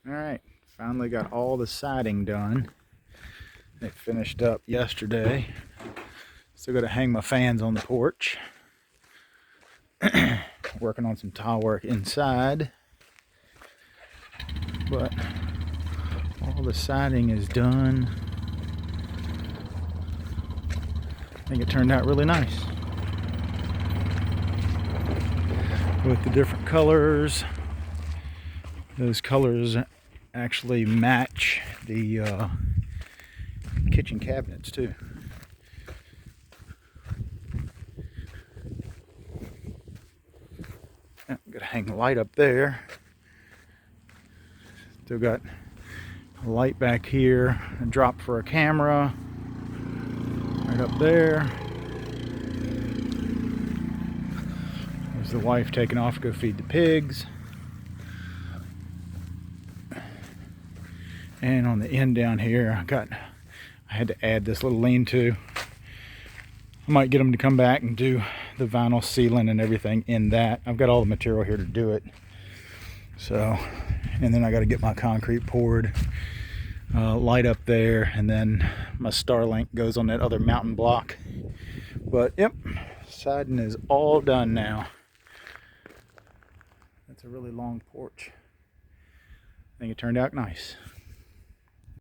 Alright, finally got all the siding done. It finished up yesterday. Still got to hang my fans on the porch. Working on some tile work inside. But all the siding is done. I think it turned out really nice. With the different colors. Those colors actually match the kitchen cabinets too. I'm gonna hang a light up there. Still got a light back here, a drop for a camera right up there. There's the wife taking off to go feed the pigs. And on the end down here, I had to add this little lean-to. I might get them to come back and do the vinyl sealing and everything in that. I've got all the material here to do it. So, and then I got to get my concrete poured, light up there, and then my Starlink goes on that other mountain block. But yep, siding is all done now. That's a really long porch. I think it turned out nice.